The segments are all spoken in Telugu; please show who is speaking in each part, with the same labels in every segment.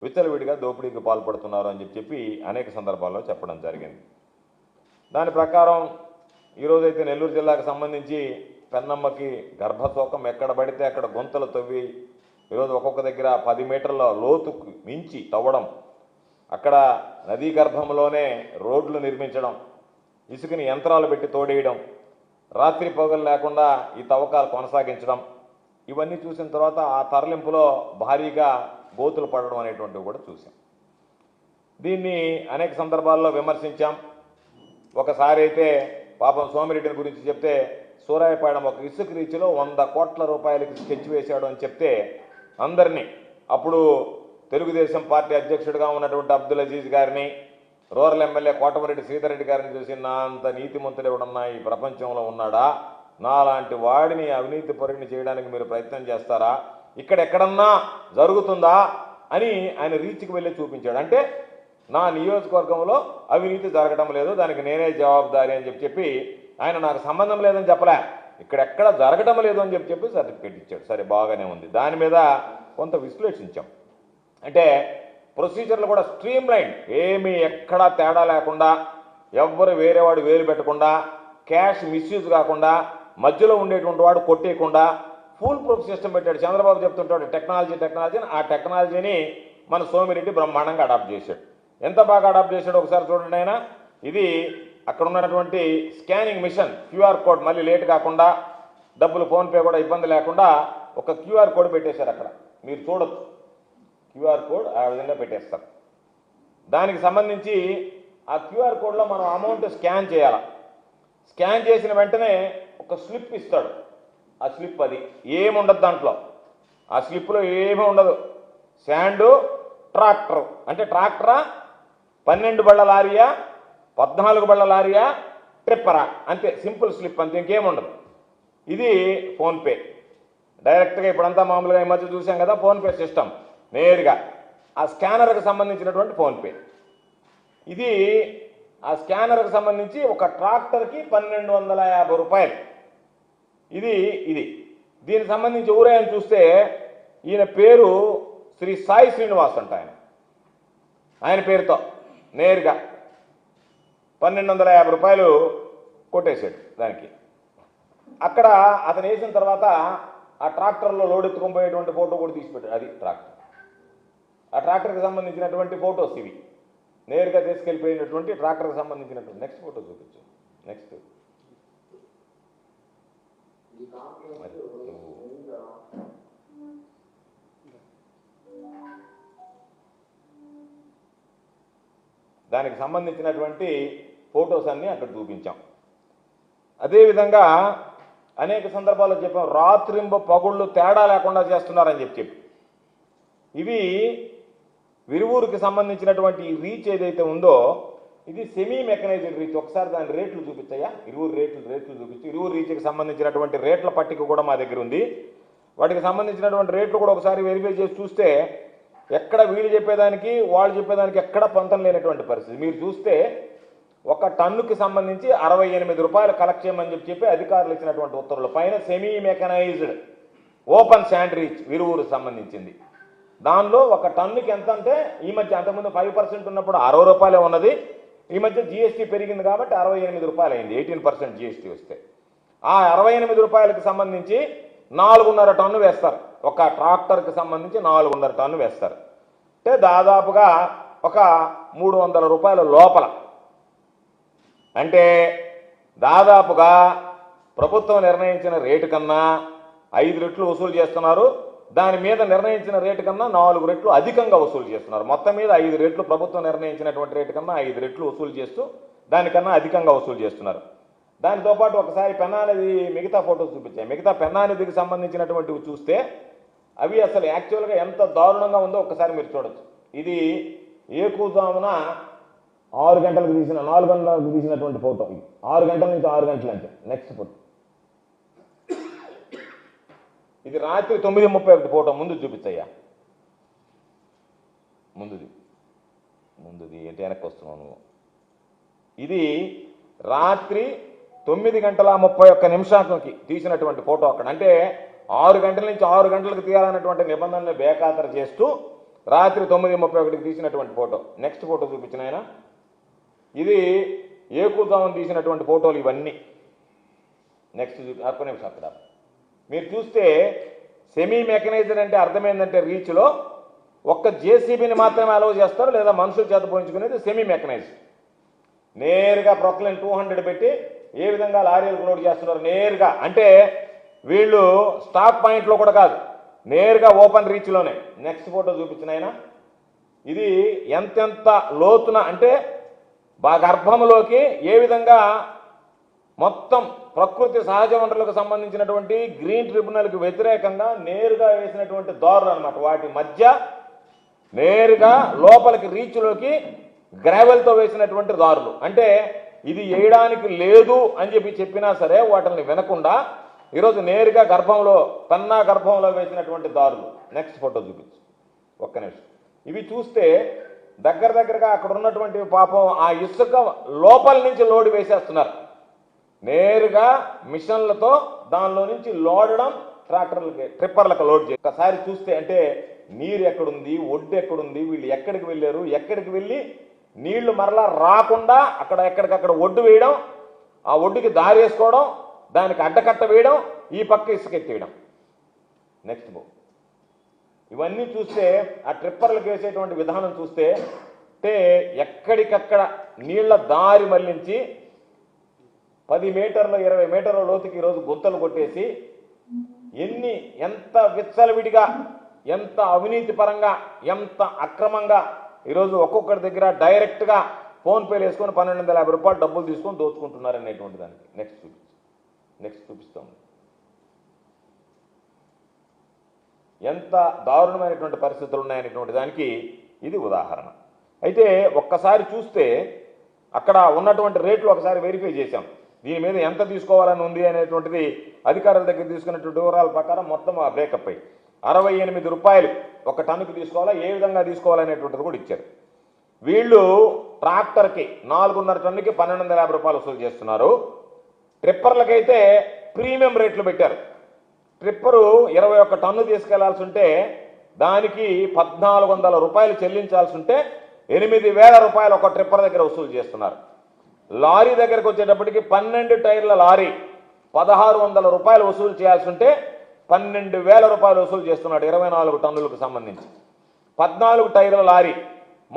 Speaker 1: విచ్చలవిడిగా దోపిడీకి పాల్పడుతున్నారు అని చెప్పి అనేక సందర్భాల్లో చెప్పడం జరిగింది. దాని ప్రకారం ఈరోజైతే నెల్లూరు జిల్లాకు సంబంధించి పెన్నమ్మకి గర్భశోకం ఎక్కడ పడితే అక్కడ గుంతలు తవ్వి ఈరోజు ఒక్కొక్క దగ్గర 10 మీటర్ల లోతుకు మించి తవ్వడం, అక్కడ నదీ గర్భంలోనే రోడ్లు నిర్మించడం, ఇసుకని యంత్రాలు పెట్టి తోడేయడం, రాత్రి పగలు లేకుండా ఈ తవ్వకాలు కొనసాగించడం, ఇవన్నీ చూసిన తర్వాత ఆ తరలింపులో భారీగా గోతులు పడడం అనేటువంటివి కూడా చూసాం. దీన్ని అనేక సందర్భాల్లో విమర్శించాం. ఒకసారి అయితే పాపం సోమిరెడ్డిని గురించి చెప్తే సూరాయపాడెం ఒక ఇసుక రీచ్లో 100 కోట్ల రూపాయలకి స్కెచ్ వేశాడు అని చెప్తే అందరినీ, అప్పుడు తెలుగుదేశం పార్టీ అధ్యక్షుడిగా ఉన్నటువంటి అబ్దుల్ అజీజ్ గారిని, రూరల్ ఎమ్మెల్యే కోటమిరెడ్డి శ్రీధర్ రెడ్డి గారిని చూసి నా అంత నీతిమంతుడు ఎవడన్నా ఈ ప్రపంచంలో ఉన్నాడా, నాలాంటి వాడిని అవినీతి పరుడిని చేయడానికి మీరు ప్రయత్నం చేస్తారా, ఇక్కడెక్కడన్నా జరుగుతుందా అని ఆయన రీచ్కి వెళ్ళి చూపించాడు. అంటే నా నియోజకవర్గంలో అవినీతి జరగడం లేదు, దానికి నేనే జవాబుదారి అని చెప్పి ఆయన నాకు సంబంధం లేదని చెప్పలే, ఇక్కడెక్కడ జరగడం లేదు అని చెప్పి సర్టిఫికేట్ ఇచ్చాడు. సరే, బాగానే ఉంది. దాని మీద కొంత విశ్లేషించాం. అంటే ప్రొసీజర్లు కూడా స్ట్రీమ్ లైన్, ఏమీ ఎక్కడా తేడా లేకుండా, ఎవ్వరు వేరేవాడు వేలు పెట్టకుండా, క్యాష్ మిస్యూజ్ కాకుండా, మధ్యలో ఉండేటువంటి వాడు కొట్టేయకుండా ఫుల్ ప్రూఫ్ సిస్టమ్ పెట్టాడు. చంద్రబాబు చెప్తుంటాడు టెక్నాలజీ అని, ఆ టెక్నాలజీని మన సోమిరెడ్డి బ్రహ్మాండంగా అడాప్ట్ చేశాడు. ఎంత బాగా అడాప్ట్ చేశాడో ఒకసారి చూడండి. ఆయన ఇది అక్కడ ఉన్నటువంటి స్కానింగ్ మిషన్, క్యూఆర్ కోడ్, మళ్ళీ లేట్ కాకుండా, డబ్బులు ఫోన్పే కూడా ఇబ్బంది లేకుండా ఒక క్యూఆర్ కోడ్ పెట్టేశారు. అక్కడ మీరు చూడొచ్చు, క్యూఆర్ కోడ్ ఆ విధంగా పెట్టేస్తారు. దానికి సంబంధించి ఆ క్యూఆర్ కోడ్లో మనం అమౌంట్ స్కాన్ చేయాలి. స్కాన్ చేసిన వెంటనే ఒక స్లిప్ ఇస్తాడు. ఆ స్లిప్ అది ఏముండదు దాంట్లో, ఆ స్లిప్లో ఏమీ ఉండదు. శాండు, ట్రాక్టర్, అంటే ట్రాక్టరా, 12 బళ్ళ లారీయా, 14 బళ్ళ లారీయా, ట్రిప్పరా, అంతే. సింపుల్ స్లిప్, అంతే, ఇంకేముండదు. ఇది ఫోన్పే. డైరెక్ట్గా ఇప్పుడంతా మామూలుగా ఈ మధ్య చూసాం కదా ఫోన్పే సిస్టమ్, నేరుగా ఆ స్కానర్కి సంబంధించినటువంటి ఫోన్పే. ఇది ఆ స్కానర్కి సంబంధించి ఒక ట్రాక్టర్కి 1250 రూపాయలు. ఇది దీనికి సంబంధించి ఊరాయని చూస్తే ఈయన పేరు శ్రీ సాయి శ్రీనివాస్ అంట. ఆయన పేరుతో నేరుగా 1250 రూపాయలు కొట్టేశాడు దానికి. అక్కడ అతను వేసిన తర్వాత ఆ ట్రాక్టర్లో లోడ్ ఎత్తుకొని పోయేటువంటి ఫోటో కూడా తీసిపెట్టాడు. అది ట్రాక్టర్. ఆ ట్రాక్టర్కి సంబంధించినటువంటి ఫోటోస్ ఇవి, నేరుగా తీసుకెళ్ళిపోయినటువంటి ట్రాక్టర్కి సంబంధించినటువంటి. నెక్స్ట్ ఫోటో చూపించు. నెక్స్ట్ దానికి సంబంధించినటువంటి ఫొటోస్ అన్నీ అక్కడ చూపించాం. అదేవిధంగా అనేక సందర్భాల్లో చెప్పాం, రాత్రింబ పగుళ్ళు తేడా లేకుండా చేస్తున్నారని చెప్పి ఇవి విరువూరుకి సంబంధించినటువంటి రీచ్ ఏదైతే ఉందో ఇది సెమీ మెకనైజ్డ్ రీచ్. ఒకసారి దాని రేట్లు చూపించాయా, ఇరువురు రేట్లు చూపించు. ఇరువురు రీచ్కి సంబంధించినటువంటి రేట్ల పట్టిక కూడా మా దగ్గర ఉంది. వాటికి సంబంధించినటువంటి రేట్లు కూడా ఒకసారి వెరిఫై చేసి చూస్తే ఎక్కడ వీళ్ళు చెప్పేదానికి వాళ్ళు చెప్పేదానికి ఎక్కడ పొంతం లేనటువంటి పరిస్థితి. మీరు చూస్తే ఒక టన్నుకి సంబంధించి 68 రూపాయలు కలెక్ట్ చేయమని చెప్పి అధికారులు ఇచ్చినటువంటి ఉత్తర్వుల పైన semi mechanised open sand reach Viruvuru సంబంధించింది. దానిలో ఒక టన్నుకి ఎంత అంటే ఈ మధ్య, అంతకుముందు 5% ఉన్నప్పుడు 60 రూపాయలే ఉన్నది. ఈ మధ్య జిఎస్టీ పెరిగింది కాబట్టి 68 రూపాయలు అయింది. 18% జిఎస్టీ వస్తే ఆ 68 రూపాయలకు సంబంధించి 4.5 టన్ను వేస్తారు. ఒక ట్రాక్టర్కి సంబంధించి 4.5 టన్ను వేస్తారు. అంటే దాదాపుగా ఒక 300 రూపాయల లోపల, అంటే దాదాపుగా ప్రభుత్వం నిర్ణయించిన రేటు కన్నా 5 రెట్లు వసూలు చేస్తున్నారు. దాని మీద నిర్ణయించిన రేటు కన్నా 4 రెట్లు అధికంగా వసూలు చేస్తున్నారు. మొత్తం మీద 5 రెట్లు ప్రభుత్వం నిర్ణయించినటువంటి రేటు కన్నా 5 రెట్లు వసూలు చేస్తూ దానికన్నా అధికంగా వసూలు చేస్తున్నారు. దానితో పాటు ఒకసారి పెన్నా నది మిగతా ఫోటోస్ చూపించాయి. మిగతా పెన్నా నదికి సంబంధించినటువంటివి చూస్తే అవి అసలు యాక్చువల్గా ఎంత దారుణంగా ఉందో ఒకసారి మీరు చూడొచ్చు. ఇది ఏకూజామున 6 గంటలకు తీసిన, 4 గంటలకు తీసినటువంటి ఫోటో. ఇది 6 గంటల నుంచి 6 గంటలు అంటే. నెక్స్ట్ ఫోటో ఇది రాత్రి 9:31 ఫోటో. ముందు చూపించయ్యా, ముందుది ఏంటి, వెనక్కి వస్తున్నావు నువ్వు. ఇది రాత్రి 9:31 తీసినటువంటి ఫోటో అక్కడ. అంటే 6 గంటల నుంచి 6 గంటలకు తీయాలన్నటువంటి నిబంధనలు బేఖాతరు చేస్తూ రాత్రి 9:31 తీసినటువంటి ఫోటో. నెక్స్ట్ ఫోటో చూపించిన ఆయన, ఇది ఏకూజామని తీసినటువంటి ఫోటోలు ఇవన్నీ. నెక్స్ట్ అక్కడ నిమిషం అక్కడ మీరు చూస్తే సెమీ మెకనైజ్డ్ అంటే అర్థమైందంటే రీచ్లో ఒక్క జేసీబీని మాత్రమే అలౌ చేస్తారు, లేదా మనుషుల చేత పోయించుకునేది సెమీ మెకనైజ్డ్. నేరుగా ప్రొక్లైన్ 200 పెట్టి ఏ విధంగా లారీలకు లోడ్ చేస్తున్నారు నేరుగా, అంటే వీళ్ళు స్టాప్ పాయింట్లో కూడా కాదు, నేరుగా ఓపెన్ రీచ్లోనే. నెక్స్ట్ ఫోటో చూపించిన ఆయన, ఇది ఎంతెంత లోతున అంటే గర్భంలోకి ఏ విధంగా మొత్తం ప్రకృతి సహజ వనరులకు సంబంధించినటువంటి గ్రీన్ ట్రిబ్యునల్కి వ్యతిరేకంగా నేరుగా వేసినటువంటి దారులు అనమాట. వాటి మధ్య నేరుగా లోపలికి రీచ్లోకి గ్రావెల్తో వేసినటువంటి దారులు. అంటే ఇది వేయడానికి లేదు అని చెప్పినా సరే వాటిని వినకుండా ఈరోజు నేరుగా గర్భంలో పెన్నా గర్భంలో వేసినటువంటి దారులు. నెక్స్ట్ ఫోటో చూపించు ఒక్క నిమిషం. ఇవి చూస్తే దగ్గరగా అక్కడ ఉన్నటువంటి పాపం ఆ ఇసుక లోపల నుంచి లోడ్ వేసేస్తున్నారు, నేరుగా మిషన్లతో దానిలో నుంచి లోడడం ట్రాక్టర్లకి ట్రిప్పర్లకు లోడ్ చేసి. ఒకసారి చూస్తే అంటే నీరు ఎక్కడుంది, ఒడ్డు ఎక్కడుంది, వీళ్ళు ఎక్కడికి వెళ్ళారు, ఎక్కడికి వెళ్ళి నీళ్లు మరలా రాకుండా అక్కడ ఎక్కడికక్కడ ఒడ్డు వేయడం, ఆ ఒడ్డుకి దారి వేసుకోవడం, దానికి అడ్డకట్ట వేయడం, ఈ పక్క ఇసుకెత్తేయడం. నెక్స్ట్ బో ఇవన్నీ చూస్తే ఆ ట్రిప్పర్లకు వేసేటువంటి విధానం చూస్తే అంటే ఎక్కడికక్కడ నీళ్ల దారి మళ్లించి 10 మీటర్ల 20 మీటర్ల లోతుకి ఈరోజు గుంతలు కొట్టేసి ఎంత విచ్చలవిడిగా, ఎంత అవినీతి పరంగా, ఎంత అక్రమంగా ఈరోజు ఒక్కొక్కరి దగ్గర డైరెక్ట్గా ఫోన్పేలు వేసుకొని 1250 రూపాయలు డబ్బులు తీసుకొని దోచుకుంటున్నారు అనేటువంటి దానికి. నెక్స్ట్ చూపిస్తాం. ఎంత దారుణమైనటువంటి పరిస్థితులు ఉన్నాయనేటువంటి దానికి ఇది ఉదాహరణ. అయితే ఒక్కసారి చూస్తే అక్కడ ఉన్నటువంటి రేట్లు ఒకసారి వెరిఫై చేశాం. దీని మీద ఎంత తీసుకోవాలని ఉంది అనేటువంటిది అధికారుల దగ్గర తీసుకున్నటువంటి వివరాల ప్రకారం మొత్తం ఆ బ్రేకప్ అయ్యి 68 రూపాయలు ఒక టన్నుకు తీసుకోవాలా, ఏ విధంగా తీసుకోవాలనేటువంటిది కూడా ఇచ్చారు. వీళ్ళు ట్రాక్టర్కి 4.5 టన్నుకి 1250 రూపాయలు వసూలు చేస్తున్నారు. ట్రిప్పర్లకైతే ప్రీమియం రేట్లు పెట్టారు. ట్రిప్పరు 21 టన్ను తీసుకెళ్లాల్సి ఉంటే దానికి 1400 రూపాయలు చెల్లించాల్సి ఉంటే 8000 రూపాయలు ఒక ట్రిప్పర్ దగ్గర వసూలు చేస్తున్నారు. లారీ దగ్గరకు వచ్చేటప్పటికి 12 టైర్ల లారీ 1600 రూపాయలు వసూలు చేయాల్సి ఉంటే 12,000 రూపాయలు వసూలు చేస్తున్నాడు 24 టన్నులకు సంబంధించి. 14 టైర్ల లారీ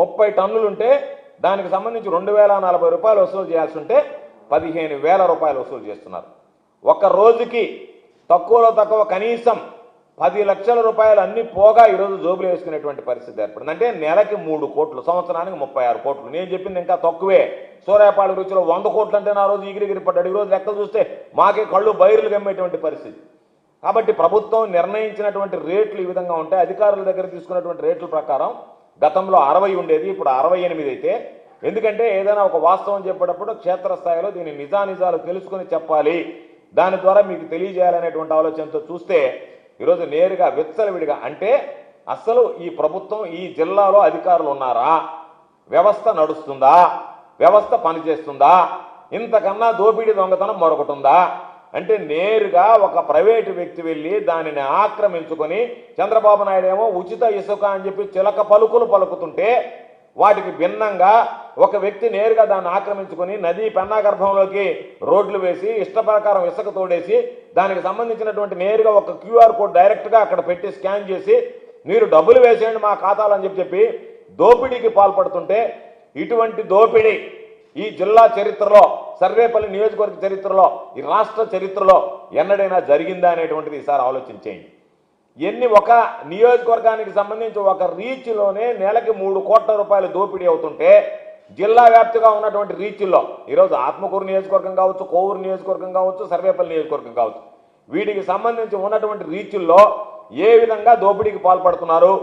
Speaker 1: 30 టన్నులుంటే దానికి సంబంధించి 2040 రూపాయలు వసూలు చేయాల్సి ఉంటే 15,000 రూపాయలు వసూలు చేస్తున్నారు. ఒక రోజుకి తక్కువలో తక్కువ కనీసం 10 లక్షల రూపాయలు అన్ని పోగా ఈరోజు జోబులు వేసుకునేటువంటి పరిస్థితి ఏర్పడింది. అంటే నెలకి 3 కోట్లు, సంవత్సరానికి 36 కోట్లు. నేను చెప్పింది ఇంకా తక్కువే. సూర్యాపాడు రుచిలో 100 కోట్లు అంటే నా రోజు ఎగిరిగిరి పడ్డాడు. ఈరోజు లెక్క చూస్తే మాకే కళ్ళు బైర్లు గమ్మేటువంటి పరిస్థితి. కాబట్టి ప్రభుత్వం నిర్ణయించినటువంటి రేట్లు ఈ విధంగా ఉంటాయి. అధికారుల దగ్గర తీసుకున్నటువంటి రేట్ల ప్రకారం గతంలో 60 ఉండేది, ఇప్పుడు 68 అయితే. ఎందుకంటే ఏదైనా ఒక వాస్తవం చెప్పేటప్పుడు క్షేత్రస్థాయిలో దీని నిజానిజాలు తెలుసుకొని చెప్పాలి, దాని ద్వారా మీకు తెలియజేయాలనేటువంటి ఆలోచనతో చూస్తే ఈరోజు నేరుగా విచ్చలవిడిగా అంటే అసలు ఈ ప్రభుత్వం ఈ జిల్లాలో అధికారులు ఉన్నారా, వ్యవస్థ నడుస్తుందా, వ్యవస్థ పనిచేస్తుందా, ఇంతకన్నా దోపిడీ దొంగతనం మరొకటి ఉందా అంటే నేరుగా ఒక ప్రైవేటు వ్యక్తి వెళ్ళి దానిని ఆక్రమించుకొని చంద్రబాబు నాయుడు ఏమో ఉచిత ఇసుక అని చెప్పి చిలక పలుకులు పలుకుతుంటే వాటికి భిన్నంగా ఒక వ్యక్తి నేరుగా దాన్ని ఆక్రమించుకొని నదీ పెన్నా గర్భంలోకి రోడ్లు వేసి ఇష్ట ప్రకారం ఇసుక తోడేసి దానికి సంబంధించినటువంటి నేరుగా ఒక క్యూఆర్ కోడ్ డైరెక్ట్గా అక్కడ పెట్టి స్కాన్ చేసి మీరు డబ్బులు వేసేయండి మా ఖాతాలు అని చెప్పి దోపిడీకి పాల్పడుతుంటే ఇటువంటి దోపిడీ ఈ జిల్లా చరిత్రలో, సర్వేపల్లి నియోజకవర్గ చరిత్రలో, ఈ రాష్ట్ర చరిత్రలో ఎన్నడైనా జరిగిందా అనేటువంటిది ఈసారి ఆలోచించేయండి. ఒక నియోజకవర్గానికి సంబంధించి ఒక రీచ్లోనే నెలకి 3 కోట్ల రూపాయలు దోపిడీ అవుతుంటే జిల్లా వ్యాప్తిగా ఉన్నటువంటి రీచ్ల్లో ఈరోజు ఆత్మకూరు నియోజకవర్గం కావచ్చు, కోవూరు నియోజకవర్గం కావచ్చు, సర్వేపల్లి నియోజకవర్గం కావచ్చు, వీటికి సంబంధించి ఉన్నటువంటి రీచ్ల్లో ఏ విధంగా దోపిడీకి పాల్పడుతున్నారు,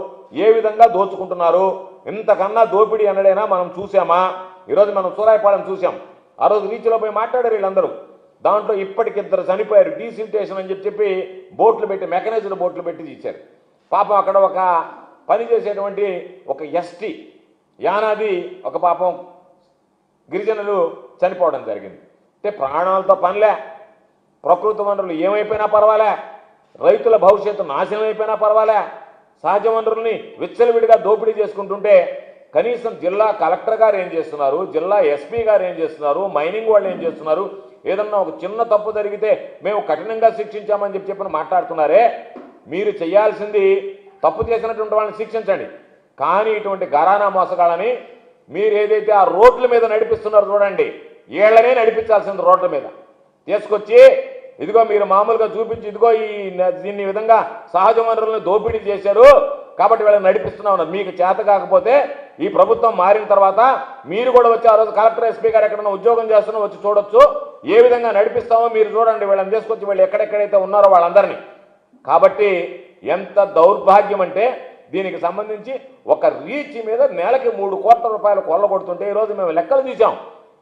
Speaker 1: ఏ విధంగా దోచుకుంటున్నారు, ఇంతకన్నా దోపిడీ అన్నడైనా మనం చూసామా? ఈరోజు మనం సూరాయపాలెం చూసాం. ఆ రోజు రీచ్లో పోయి మాట్లాడారు వీళ్ళందరూ. దాంట్లో ఇప్పటికిద్దరు చనిపోయారు. డీసిల్టేషన్ అని చెప్పి బోట్లు పెట్టి, మెకనైజ్డ్ బోట్లు పెట్టి ఇచ్చారు. పాపం అక్కడ ఒక పని చేసేటువంటి ఒక ఎస్టీ యానాది ఒక పాపం గిరిజనులు చనిపోవడం జరిగింది. అంటే ప్రాణాలతో పనిలే, ప్రకృతి వనరులు ఏమైపోయినా పర్వాలే, రైతుల భవిష్యత్తు నాశనం అయిపోయినా పర్వాలే, సహజ వనరుల్ని విచ్చలవిడిగా దోపిడీ చేసుకుంటుంటే కనీసం జిల్లా కలెక్టర్ గారు ఏం చేస్తున్నారు, జిల్లా ఎస్పీ గారు ఏం చేస్తున్నారు, మైనింగ్ వాళ్ళు ఏం చేస్తున్నారు, ఏదన్నా ఒక చిన్న తప్పు జరిగితే మేము కఠినంగా శిక్షించామని చెప్పి మాట్లాడుతున్నారే. మీరు చేయాల్సింది తప్పు చేసినటువంటి వాళ్ళని శిక్షించండి, కానీ ఇటువంటి ఘరానా మోసగాళ్ళని మీరు ఏదైతే ఆ రోడ్ల మీద నడిపిస్తున్నారో చూడండి, ఏళ్లనే నడిపించాల్సింది రోడ్ల మీద తీసుకొచ్చి ఇదిగో మీరు మామూలుగా చూపించి ఇదిగో దీన్ని విధంగా సహజ వనరులను దోపిడీ చేశారు కాబట్టి వీళ్ళని నడిపిస్తున్నా ఉన్నారు. మీకు చేత కాకపోతే ఈ ప్రభుత్వం మారిన తర్వాత మీరు కూడా వచ్చి ఆ రోజు కలెక్టర్ ఎస్పీ గారు ఎక్కడన్నా ఉద్యోగం చేస్తున్నా వచ్చి చూడొచ్చు, ఏ విధంగా నడిపిస్తామో మీరు చూడండి. వీళ్ళని తీసుకొచ్చి వీళ్ళు ఎక్కడెక్కడైతే ఉన్నారో వాళ్ళందరినీ. కాబట్టి ఎంత దౌర్భాగ్యం అంటే దీనికి సంబంధించి ఒక రీచ్ మీద నెలకి 3 కోట్ల రూపాయలు కొల్లగొడుతుంటే ఈరోజు మేము లెక్కలు తీసాం.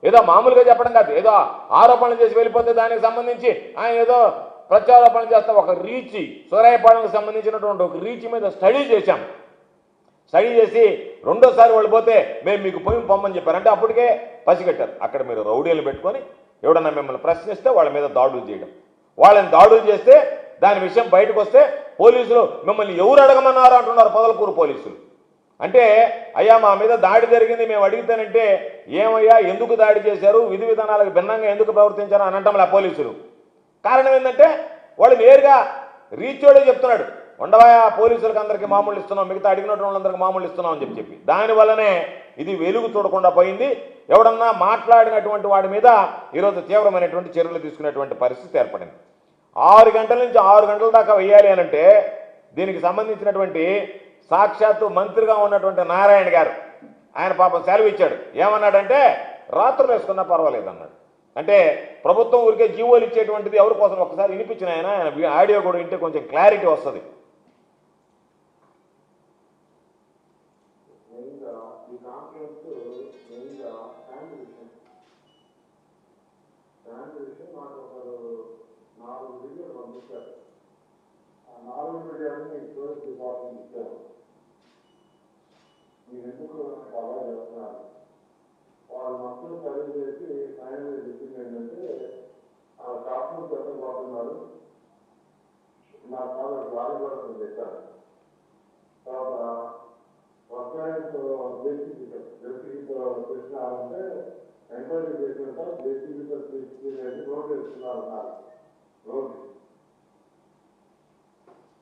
Speaker 1: ఏదో మామూలుగా చెప్పడం కాదు, ఏదో ఆరోపణలు చేసి వెళ్ళిపోతే దానికి సంబంధించి ఆయన ఏదో ప్రత్యారోపణలు చేస్తాం. ఒక రీచ్ సూరాయపాలెంకి సంబంధించినటువంటి ఒక రీచ్ మీద స్టడీ చేశాం. స్టడీ చేసి రెండోసారి వాళ్ళు పోతే మేము మీకు పోయి పొమ్మని చెప్పారంటే అప్పటికే పసిగట్టారు. అక్కడ మీరు రౌడీలు పెట్టుకొని ఎవడన్నా మిమ్మల్ని ప్రశ్నిస్తే వాళ్ళ మీద దాడులు చేయడం, వాళ్ళని దాడులు చేస్తే దాని విషయం బయటకు వస్తే పోలీసులు మిమ్మల్ని ఎవరు అడగమన్నారు అంటున్నారు పొదలకూరు పోలీసులు. అంటే అయ్యా మా మీద దాడి జరిగింది మేము అడిగితేనంటే ఏమయ్యా ఎందుకు దాడి చేశారు, విధి విధానాలకు భిన్నంగా ఎందుకు ప్రవర్తించారు అని అంటాం పోలీసులు. కారణం ఏంటంటే వాళ్ళు నేరుగా రీచోడే చెప్తున్నాడు, ఉండవా పోలీసులకు అందరికీ మామూలు ఇస్తున్నాం, మిగతా అడిగినటువంటి వాళ్ళందరికీ మామూలు ఇస్తున్నాం అని చెప్పి దానివల్లనే ఇది వెలుగు చూడకుండా పోయింది. ఎవడన్నా మాట్లాడినటువంటి వాడి మీద ఈరోజు తీవ్రమైనటువంటి చర్యలు తీసుకునేటువంటి పరిస్థితి ఏర్పడింది. 6 గంటల నుంచి 6 గంటల దాకా వేయాలి అనంటే దీనికి సంబంధించినటువంటి సాక్షాత్తు మంత్రిగా ఉన్నటువంటి నారాయణ గారు ఆయన పాపం సెలవు ఇచ్చాడు. ఏమన్నాడంటే రాత్రులు వేసుకున్నా పర్వాలేదు అన్నాడు. అంటే ప్రభుత్వం ఊరికే జీవోలు ఇచ్చేటువంటిది ఎవరి కోసం ఒకసారి వినిపించిన ఆయన ఆడియో కూడా వింటే కొంచెం క్లారిటీ వస్తుంది.
Speaker 2: ఎందుకు చాలా చేస్తున్నారు వాళ్ళు మొత్తం చదువు చేసి ఫైనల్ చెప్పింది ఏంటంటే ఆ శాస్త్రం చెప్పబోతున్నారు నా చాలా వారిపడుతుంది చెప్పారు. తర్వాత వ్యవసాయంతో బేసిక్ చేసినారంటే ఎంక్వైరీ చేసినంత బేసిక్ రోడ్ వేస్తున్నారన్నారు.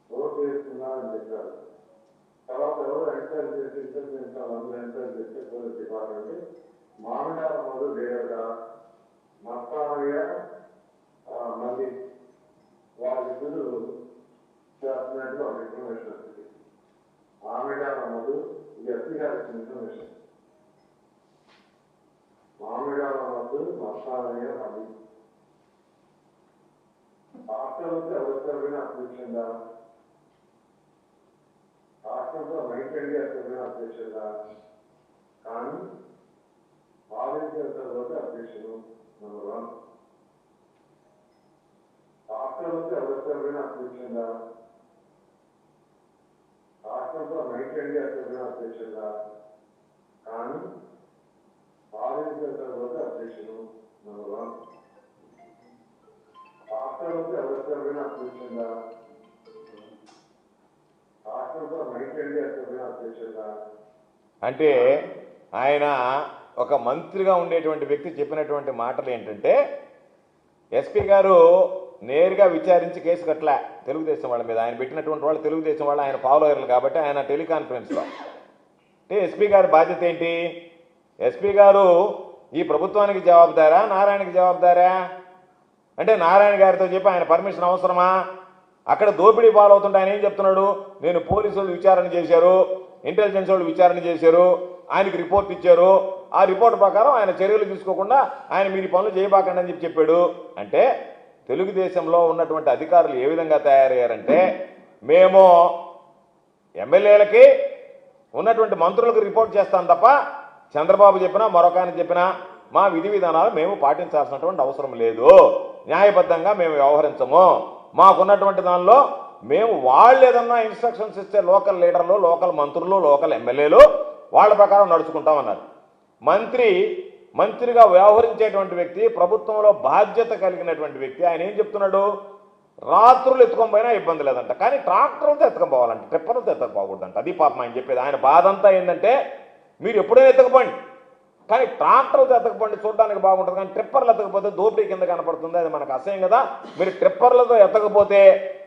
Speaker 2: రోడ్ వేస్తున్నారని చెప్పారు. తర్వాత ఎవరు ఎంక్వైరీ చేసి ఇంటెలిజెన్స్ వాళ్ళందరూ ఎంక్వైరీ చేస్తే పోలీస్ డిపార్ట్మెంట్ మామిడాల మొదలు లేరుగా మస్తానయ్య మళ్ళీ వాళ్ళిద్దరు చేస్తున్నట్టు వాళ్ళ ఇన్ఫర్మేషన్ వచ్చింది. మామిడాల మొదలు ఎస్పీ గారి ఇన్ఫర్మేషన్ మామిడాల మొదలు మస్తానయ్య మళ్ళీ రాష్ట్రంలో ఎవరికైనా అప్లికేషన్గా రాష్ట్రంలో మైంటైన్గా అధ్యక్షులుగా కానీ వాలంటీర్ తర్వాత అధ్యక్షులు నెంబర్ 1 రాష్ట్రంలో ఎవరికైనా అధ్యక్షులుగా రాష్ట్రంలో మైంటైన్గా అధ్యక్షులుగా కానీ వాలంటీర్ తర్వాత అధ్యక్షులు నెంబర్ 1 రాష్ట్రంలో ఎవరికైనా అధ్యక్షులుగా
Speaker 1: అంటే ఆయన ఒక మంత్రిగా ఉండేటువంటి వ్యక్తి చెప్పినటువంటి మాటలు ఏంటంటే ఎస్పీ గారు నేరుగా విచారించి కేసు కట్టలే తెలుగుదేశం వాళ్ళ మీద. ఆయన పెట్టినటువంటి వాళ్ళు తెలుగుదేశం వాళ్ళు ఆయన ఫాలోయర్లు కాబట్టి ఆయన టెలికాన్ఫరెన్స్లో అంటే ఎస్పీ గారి బాధ్యత ఏంటి? ఎస్పీ గారు ఈ ప్రభుత్వానికి జవాబుదారా నారాయణకి జవాబుదారా? అంటే నారాయణ గారితో చెప్పి ఆయన పర్మిషన్ అవసరమా? అక్కడ దోపిడీ పాలవుతుంటే ఆయన ఏం చెప్తున్నాడు, నేను పోలీసు వాళ్ళు విచారణ చేశారు, ఇంటెలిజెన్స్ వాళ్ళు విచారణ చేశారు, ఆయనకి రిపోర్ట్ ఇచ్చారు, ఆ రిపోర్ట్ ప్రకారం ఆయన చర్యలు తీసుకోకుండా ఆయన మీరు పనులు చేయబాకండి అని చెప్పాడు. అంటే తెలుగుదేశంలో ఉన్నటువంటి అధికారులు ఏ విధంగా తయారయ్యారంటే మేము ఎమ్మెల్యేలకి ఉన్నటువంటి మంత్రులకు రిపోర్ట్ చేస్తాం తప్ప చంద్రబాబు చెప్పినా మరొక ఆయన చెప్పినా మా విధి విధానాలు మేము పాటించాల్సినటువంటి అవసరం లేదు, న్యాయబద్ధంగా మేము వ్యవహరించము, మాకున్నటువంటి దానిలో మేము వాళ్ళు ఏదన్నా ఇన్స్ట్రక్షన్స్ ఇస్తే లోకల్ లీడర్లు లోకల్ మంత్రులు లోకల్ ఎమ్మెల్యేలు వాళ్ళ ప్రకారం నడుచుకుంటామన్నారు. మంత్రిగా వ్యవహరించేటువంటి వ్యక్తి ప్రభుత్వంలో బాధ్యత కలిగినటువంటి వ్యక్తి ఆయన ఏం చెప్తున్నాడు, రాత్రులు ఎత్తుకొని పోయినా ఇబ్బంది లేదంట. కానీ ట్రాక్టర్లతో ఎత్తుకొని ట్రిప్పర్లతో ఎత్తకపోకూడదంట. అది పాపం ఆయన చెప్పేది. ఆయన బాధ అంతా ఏంటంటే మీరు ఎప్పుడైనా ఎత్తకపోండి, కానీ ట్రాక్టర్లతో ఎత్తకపోండి, చూడడానికి బాగుంటుంది. కానీ ట్రిప్పర్లు ఎత్తకపోతే దోపిడీ కింద కనపడుతుంది, అది మనకు అసహ్యం కదా. మీరు ట్రిప్పర్లతో ఎత్తకపోతే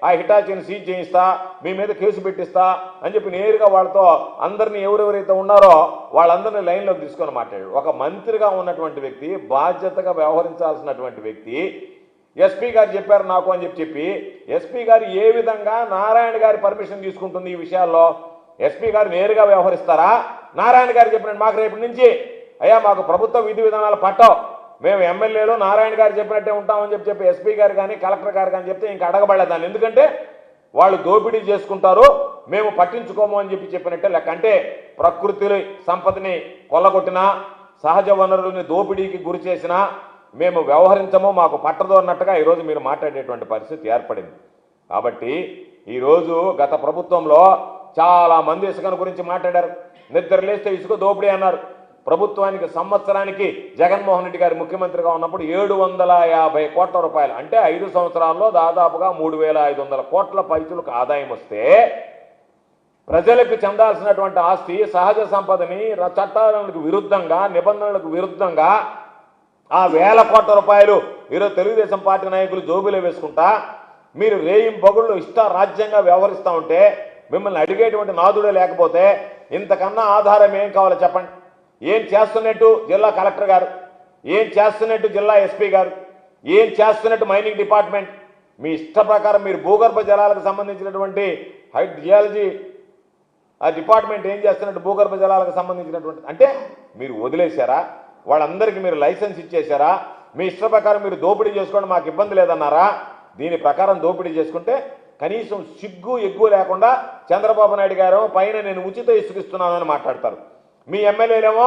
Speaker 1: ఆ హిటాచీని సీజ్ చేయిస్తా, మీ మీద కేసు పెట్టిస్తా అని చెప్పి నేరుగా వాళ్ళతో అందరినీ ఎవరెవరైతే ఉన్నారో వాళ్ళందరినీ లైన్లోకి తీసుకొని మాట్లాడాడు. ఒక మంత్రిగా ఉన్నటువంటి వ్యక్తి, బాధ్యతగా వ్యవహరించాల్సినటువంటి వ్యక్తి, ఎస్పీ గారు చెప్పారు నాకు అని చెప్పి ఎస్పీ గారు ఏ విధంగా నారాయణ గారి పర్మిషన్ తీసుకుంటుంది ఈ విషయాల్లో? ఎస్పీ గారు నేరుగా వ్యవహరిస్తారా? నారాయణ గారు చెప్పినట్టు మాకు రేపటి నుంచి అయ్యా మాకు ప్రభుత్వ విధి విధానాలు పట్టవు, మేము ఎమ్మెల్యేలు నారాయణ గారు చెప్పినట్టే ఉంటామని చెప్పి ఎస్పీ గారు కానీ కలెక్టర్ గారు కానీ చెప్తే ఇంకా అడగబడేదాన్ని. ఎందుకంటే వాళ్ళు దోపిడీ చేసుకుంటారు, మేము పట్టించుకోము అని చెప్పినట్టే లెక్క. అంటే ప్రకృతి సంపదని కొల్లగొట్టినా, సహజ వనరులని దోపిడీకి గురి చేసినా మేము వ్యవహరించము, మాకు పట్టదు అన్నట్టుగా ఈరోజు మీరు మాట్లాడేటువంటి పరిస్థితి ఏర్పడింది. కాబట్టి ఈరోజు గత ప్రభుత్వంలో చాలా మంది ఇసుకను గురించి మాట్లాడారు. నిద్ర లేస్తే ఇసుక దోపిడీ అన్నారు. ప్రభుత్వానికి సంవత్సరానికి జగన్మోహన్ రెడ్డి గారు ముఖ్యమంత్రిగా ఉన్నప్పుడు 750 కోట్ల రూపాయలు, అంటే 5 సంవత్సరాల్లో దాదాపుగా 3500 కోట్ల పైసలకు ఆదాయం వస్తే ప్రజలకు చెందాల్సినటువంటి ఆస్తి, సహజ సంపదని చట్టాలకు విరుద్ధంగా, నిబంధనలకు విరుద్ధంగా ఆ 1000 కోట్ల రూపాయలు ఈరోజు తెలుగుదేశం పార్టీ నాయకులు జోబులో వేసుకుంటా మీరు రేయింపగుళ్ళు ఇష్టారాజ్యంగా వ్యవహరిస్తూ ఉంటే మిమ్మల్ని అడిగేటువంటి నాదుడే లేకపోతే ఇంతకన్నా ఆధారం ఏం కావాలో చెప్పండి? ఏం చేస్తున్నట్టు జిల్లా కలెక్టర్ గారు, ఏం చేస్తున్నట్టు జిల్లా ఎస్పీ గారు, ఏం చేస్తున్నట్టు మైనింగ్ డిపార్ట్మెంట్? మీ ఇష్ట ప్రకారం మీరు భూగర్భ జలాలకు సంబంధించినటువంటి జియాలజీ ఆ డిపార్ట్మెంట్ ఏం చేస్తున్నట్టు భూగర్భ జలాలకు సంబంధించినటువంటి అంటే మీరు వదిలేశారా? వాళ్ళందరికీ మీరు లైసెన్స్ ఇచ్చేశారా? మీ ఇష్ట ప్రకారం మీరు దోపిడీ చేసుకోండి, మాకు ఇబ్బంది లేదన్నారా? దీని ప్రకారం దోపిడీ చేసుకుంటే కనీసం సిగ్గు ఎగ్గు లేకుండా చంద్రబాబు నాయుడు గారు పైన నేను ఉచిత ఇసుక ఇస్తున్నానని మాట్లాడతారు. మీ ఎమ్మెల్యేలేమో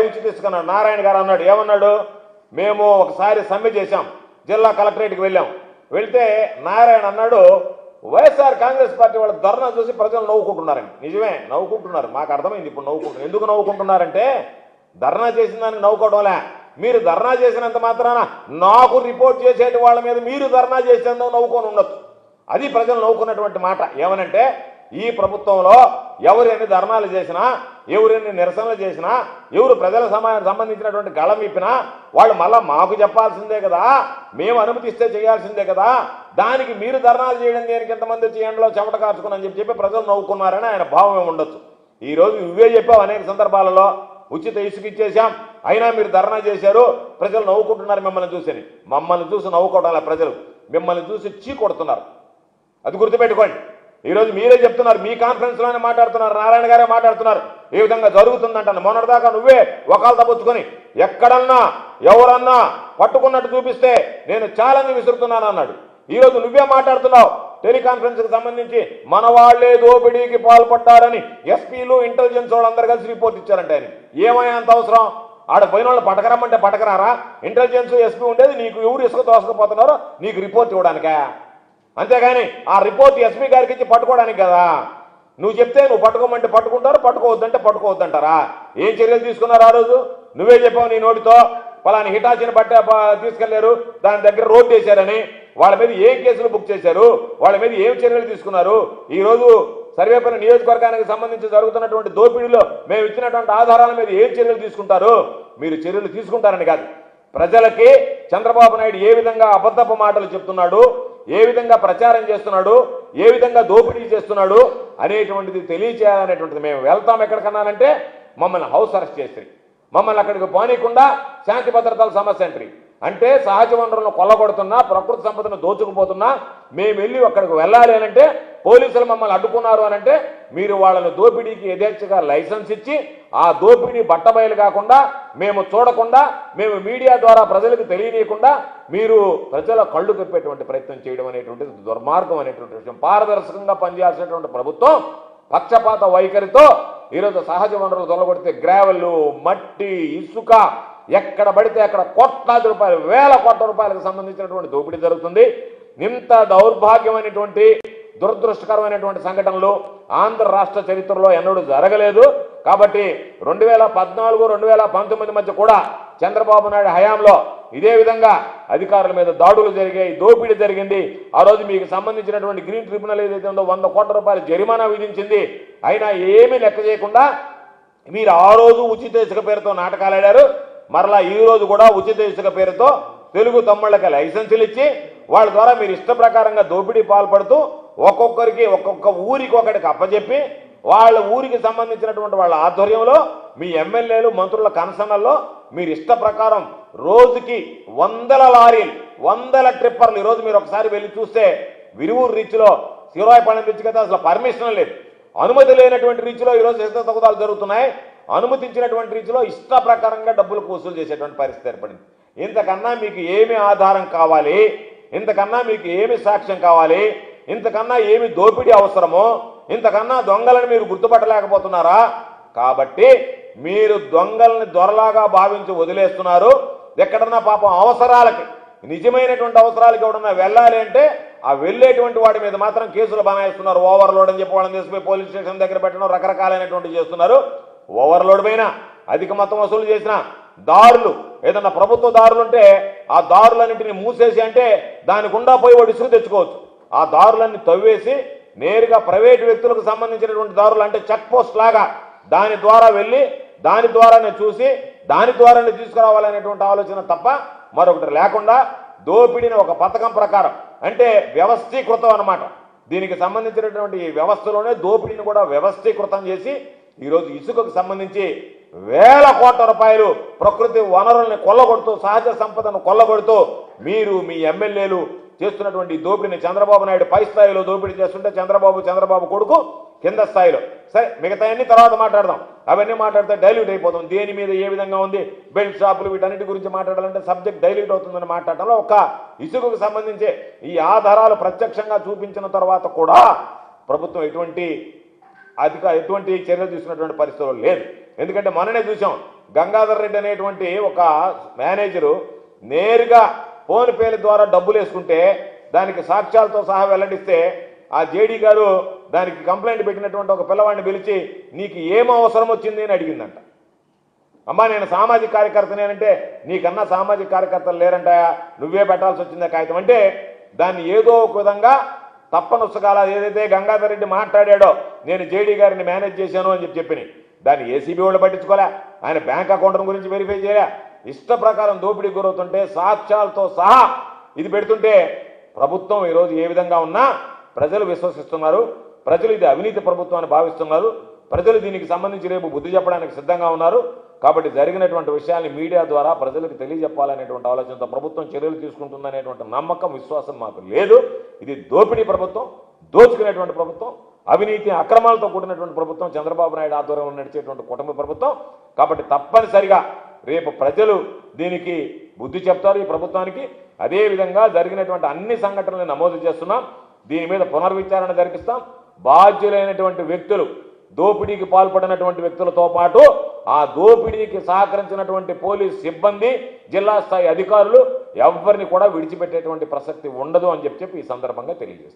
Speaker 1: ఉచిత ఇసుక అన్నాడు. నారాయణ గారు అన్నాడు, ఏమన్నాడు? మేము ఒకసారి సమ్మె చేశాం, జిల్లా కలెక్టరేట్కి వెళ్ళాం. వెళ్తే నారాయణ అన్నాడు, వైఎస్ఆర్ కాంగ్రెస్ పార్టీ వాళ్ళ ధర్నా చూసి ప్రజలు నవ్వుకుంటున్నారండి. నిజమే, నవ్వుకుంటున్నారు, మాకు అర్థమైంది ఇప్పుడు నవ్వుకుంటున్నారు. ఎందుకు నవ్వుకుంటున్నారంటే ధర్నా చేసిన దానికి నవ్వుకోవడంలే. మీరు ధర్నా చేసినంత మాత్రాన నాకు రిపోర్ట్ చేసేటి వాళ్ళ మీద మీరు ధర్నా చేసేందుకు నవ్వుకొని ఉండొచ్చు. అది ప్రజలు నవ్వుకున్నటువంటి మాట. ఏమనంటే ఈ ప్రభుత్వంలో ఎవరెన్ని ధర్నాలు చేసినా, ఎవరెన్ని నిరసనలు చేసినా, ఎవరు ప్రజల సంబంధించినటువంటి గళం ఇప్పినా వాళ్ళు మళ్ళా మాకు చెప్పాల్సిందే కదా, మేము అనుమతిస్తే చేయాల్సిందే కదా, దానికి మీరు ధర్నాలు చేయడం దేనికి ఎంతమంది వచ్చి ఎండలో చెమట కార్చుకుని చెప్పి ప్రజలు నవ్వుకున్నారని ఆయన భావం ఉండొచ్చు. ఈరోజు నువ్వే చెప్పావు అనేక సందర్భాలలో, ఉచిత ఇసుక ఇచ్చేసాం అయినా మీరు ధర్నా చేశారు, ప్రజలు నవ్వుకుంటున్నారు మిమ్మల్ని చూసి. మమ్మల్ని చూసి నవ్వుకోవడం ప్రజలు మిమ్మల్ని చూసి చీ కొడుతున్నారు. అది గుర్తుపెట్టుకోండి. ఈరోజు మీరే చెప్తున్నారు, మీ కాన్ఫరెన్స్లోనే మాట్లాడుతున్నారు, నారాయణ గారే మాట్లాడుతున్నారు ఈ విధంగా జరుగుతుందంటాను. మొన్నటిదాకా నువ్వే ఒకళ్ళతో పుచ్చుకొని ఎక్కడన్నా ఎవరన్నా పట్టుకున్నట్టు చూపిస్తే నేను ఛాలెంజ్ విసురుతున్నాను అన్నాడు. ఈరోజు నువ్వే మాట్లాడుతున్నావు. టెలికాన్ఫరెన్స్కి సంబంధించి మన వాళ్లే దోపిడీకి పాల్పడ్డారని ఎస్పీలు ఇంటెలిజెన్స్ వాళ్ళందరూ కలిసి రిపోర్ట్ ఇచ్చారంటే ఆయన ఏమయ్యా అంత అవసరం? ఆడ పోయిన వాళ్ళు పట్టకరమ్మంటే పట్టకరారా? ఇంటెలిజెన్స్ ఎస్పీ ఉండేది నీకు ఎవరు ఇసుక తోసకపోతున్నారో నీకు రిపోర్ట్ ఇవ్వడానికా? అంతేగాని ఆ రిపోర్ట్ ఎస్పీ గారికి ఇచ్చి పట్టుకోవడానికి కదా. నువ్వు చెప్తే నువ్వు పట్టుకోమంటే పట్టుకుంటారు, పట్టుకోవద్దంటే పట్టుకోవద్దంటారా? ఏం చర్యలు తీసుకున్నారు ఆ రోజు? నువ్వే చెప్పావు నీ నోటితో, పలాని హిటాచిని తీసుకెళ్లారు, దాని దగ్గర రోడ్డు వేశారని. వాళ్ళ మీద ఏం కేసులు బుక్ చేశారు? వాళ్ళ మీద ఏం చర్యలు తీసుకున్నారు? ఈరోజు సర్వేపల్లి నియోజకవర్గానికి సంబంధించి జరుగుతున్నటువంటి దోపిడీలో మేము ఇచ్చినటువంటి ఆధారాల మీద ఏం చర్యలు తీసుకుంటారు? మీరు చర్యలు తీసుకుంటారని కాదు, ప్రజలకి చంద్రబాబు నాయుడు ఏ విధంగా అబద్ధపు మాటలు చెప్తున్నాడు, ఏ విధంగా ప్రచారం చేస్తున్నాడు, ఏ విధంగా దోపిడీ చేస్తున్నాడు అనేటువంటిది తెలియచేయాలనేటువంటిది. మేము వెళ్తాం ఎక్కడికన్నానంటే మమ్మల్ని హౌస్ అరెస్ట్ చేసి మమ్మల్ని అక్కడికి పోనీయకుండా శాంతి భద్రతల సమస్య అంటే సహజ వనరులను కొల్లగొడుతున్నా, ప్రకృతి సంపదను దోచుకుపోతున్నా మేము వెళ్ళి అక్కడికి వెళ్ళాలి అనంటే పోలీసులు మమ్మల్ని అడ్డుకున్నారు అనంటే మీరు వాళ్ళను దోపిడీకి యథేచ్ఛగా లైసెన్స్ ఇచ్చి ఆ దోపిడీ బట్టబయలు కాకుండా మేము చూడకుండా, మేము మీడియా ద్వారా ప్రజలకు తెలియనీయకుండా మీరు ప్రజల కళ్ళు కప్పేటువంటి ప్రయత్నం చేయడం అనేటువంటిది దుర్మార్గం అనేటువంటి విషయం. పారదర్శకంగా పనిచేయాల్సినటువంటి ప్రభుత్వం పక్షపాత వైఖరితో ఈరోజు సహజ వనరులు తొలగొడితే గ్రావెల్, మట్టి, ఇసుక ఎక్కడ పడితే అక్కడ కోట్లాది రూపాయలు, 1000 కోట్ల రూపాయలకు సంబంధించినటువంటి దోపిడీ జరుగుతుంది. ఇంత దౌర్భాగ్యమైనటువంటి దురదృష్టకరమైనటువంటి సంఘటనలు ఆంధ్ర రాష్ట్ర చరిత్రలో ఎన్నడూ జరగలేదు. కాబట్టి 2014, 2019 మధ్య కూడా చంద్రబాబు నాయుడు హయాంలో ఇదే విధంగా అధికారుల మీద దాడులు జరిగాయి, దోపిడీ జరిగింది. ఆ రోజు మీకు సంబంధించినటువంటి గ్రీన్ ట్రిబ్యునల్ ఏదైతే ఉందో 100 కోట్ల రూపాయల జరిమానా విధించింది. అయినా ఏమీ లెక్క చేయకుండా మీరు ఆ రోజు ఉచిత ఇసుక పేరుతో నాటకాలు ఆడారు. మరలా ఈ రోజు కూడా ఉచిత ఇసుక పేరుతో తెలుగు తమ్ముళ్ళకి లైసెన్సులు ఇచ్చి వాళ్ళ ద్వారా మీరు ఇష్ట ప్రకారంగా దోపిడీ పాల్పడుతూ ఒక్కొక్కరికి ఒక్కొక్క ఊరికి ఒకటికి అప్పచెప్పి వాళ్ళ ఊరికి సంబంధించినటువంటి వాళ్ళ ఆధ్వర్యంలో మీ ఎమ్మెల్యేలు మంత్రుల కన్సర్న్లలో మీరు ఇష్ట ప్రకారం రోజుకి 100 లారీలు 100 ట్రిప్పర్లు. ఈరోజు మీరు ఒకసారి వెళ్ళి చూస్తే విరువూరు రీచ్లో శివరాయపాలెం రీచ్ కదా అసలు పర్మిషన్ లేదు, అనుమతి లేనటువంటి రీచ్లో ఈరోజు ఇసుక తగుదాలు జరుగుతున్నాయి. అనుమతించినటువంటి రీచ్లో ఇష్ట ప్రకారంగా డబ్బులకు వసూలు చేసేటువంటి పరిస్థితి ఏర్పడింది. ఇంతకన్నా మీకు ఏమి ఆధారం కావాలి, ఇంతకన్నా మీకు ఏమి సాక్ష్యం కావాలి, ఇంతకన్నా ఏమి దోపిడీ అవసరమో, ఇంతకన్నా దొంగలను మీరు గుర్తుపట్టలేకపోతున్నారా? కాబట్టి మీరు దొంగల్ని దొరలాగా భావించి వదిలేస్తున్నారు. ఎక్కడన్నా పాపం అవసరాలకి, నిజమైనటువంటి అవసరాలకి ఎవడన్నా వెళ్ళాలి అంటే ఆ వెళ్ళేటువంటి వాడి మీద మాత్రం కేసులు బనాయిస్తున్నారు. ఓవర్లోడ్ అని చెప్పి వాళ్ళని తీసుకుపోయి పోలీస్ స్టేషన్ దగ్గర పెట్టడం రకరకాలైనటువంటి చేస్తున్నారు. ఓవర్లోడ్ పైన అధిక మొత్తం వసూలు చేసిన దారులు, ఏదన్నా ప్రభుత్వ దారులు ఉంటే ఆ దారులన్నింటినీ మూసేసి అంటే దాని గుండా పోయి వాడు ఇసుకు తెచ్చుకోవచ్చు. ఆ దారులన్నీ తవ్వేసి నేరుగా ప్రైవేటు వ్యక్తులకు సంబంధించినటువంటి దారులు అంటే చెక్ పోస్ట్ లాగా దాని ద్వారా వెళ్ళి దాని ద్వారానే చూసి దాని ద్వారానే తీసుకురావాలనేటువంటి ఆలోచన తప్ప మరొకటి లేకుండా దోపిడీని ఒక పథకం ప్రకారం అంటే వ్యవస్థీకృతం అన్నమాట. దీనికి సంబంధించినటువంటి ఈ వ్యవస్థలోనే దోపిడీని కూడా వ్యవస్థీకృతం చేసి ఈరోజు ఇసుకకు సంబంధించి వేల కోట్ల రూపాయలు ప్రకృతి వనరుల్ని కొల్లగొడుతూ, సహజ సంపదను కొల్లగొడుతూ మీరు మీ ఎమ్మెల్యేలు చేస్తున్నటువంటి దోపిడీని చంద్రబాబు నాయుడు పై స్థాయిలో దోపిడీ చేస్తుంటే చంద్రబాబు కొడుకు కింద స్థాయిలో. సరే, మిగతా అన్ని తర్వాత మాట్లాడదాం. అవన్నీ మాట్లాడితే డైల్యూట్ అయిపోతాం. దేని మీద ఏ విధంగా ఉంది, బెల్ట్ షాపులు, వీటన్నిటి గురించి మాట్లాడాలంటే సబ్జెక్ట్ డైల్యూట్ అవుతుందని మాట్లాడటంలో ఒక ఇసుకకు సంబంధించి ఈ ఆధారాలు ప్రత్యక్షంగా చూపించిన తర్వాత కూడా ప్రభుత్వం ఎటువంటి చర్యలు తీసుకున్నటువంటి పరిస్థితులు లేదు. ఎందుకంటే మననే చూసాం, గంగాధర్ రెడ్డి అనేటువంటి ఒక మేనేజరు నేరుగా ఫోన్ పేల ద్వారా డబ్బులు వేసుకుంటే దానికి సాక్ష్యాలతో సహా వెల్లడిస్తే ఆ జేడీ గారు దానికి కంప్లైంట్ పెట్టినటువంటి ఒక పిల్లవాడిని పిలిచి నీకు ఏం అవసరం వచ్చింది అని అడిగిందంట. అమ్మా నేను సామాజిక కార్యకర్తనేనంటే నీకన్నా సామాజిక కార్యకర్తలు లేరంటాయా, నువ్వే పెట్టాల్సి వచ్చిందా కాగితం అంటే దాన్ని ఏదో ఒక విధంగా తప్పనొచ్చగాల ఏదైతే గంగాధర్ రెడ్డి మాట్లాడాడో నేను జేడీ గారిని మేనేజ్ చేశాను అని చెప్పి దాన్ని ఏసీబీ వాళ్ళు పట్టించుకోలే, ఆయన బ్యాంక్ అకౌంట్ గురించి వెరిఫై చేయలే. ఇష్ట ప్రకారం దోపిడీ గురవుతుంటే సాక్ష్యాలతో సహా ఇది పెడుతుంటే ప్రభుత్వం ఈరోజు ఏ విధంగా ఉన్నా ప్రజలు విశ్వసిస్తున్నారు. ప్రజలు ఇది అవినీతి ప్రభుత్వాన్ని భావిస్తున్నారు. ప్రజలు దీనికి సంబంధించి రేపు బుద్ధి చెప్పడానికి సిద్ధంగా ఉన్నారు. కాబట్టి జరిగినటువంటి విషయాన్ని మీడియా ద్వారా ప్రజలకు తెలియజెప్పాలనేటువంటి ఆలోచనతో ప్రభుత్వం చర్యలు తీసుకుంటుందనేటువంటి నమ్మకం, విశ్వాసం మాకు లేదు. ఇది దోపిడీ ప్రభుత్వం, దోచుకునేటువంటి ప్రభుత్వం, అవినీతి అక్రమాలతో కూడినటువంటి ప్రభుత్వం, చంద్రబాబు నాయుడు ఆధ్వర్యంలో నడిచేటువంటి కుటుంబ ప్రభుత్వం. కాబట్టి తప్పనిసరిగా రేపు ప్రజలు దీనికి బుద్ధి చెప్తారు ఈ ప్రభుత్వానికి. అదేవిధంగా జరిగినటువంటి అన్ని సంఘటనలను నమోదు చేస్తున్నాం. దీని మీద పునర్విచారణ జరిపిస్తాం. బాధ్యులైనటువంటి వ్యక్తులు, దోపిడీకి పాల్పడినటువంటి వ్యక్తులతో పాటు ఆ దోపిడీకి సహకరించినటువంటి పోలీస్ సిబ్బంది, జిల్లా స్థాయి అధికారులు ఎవరిని కూడా విడిచిపెట్టేటువంటి ప్రసక్తి ఉండదు అని చెప్పి ఈ సందర్భంగా తెలియజేస్తాం.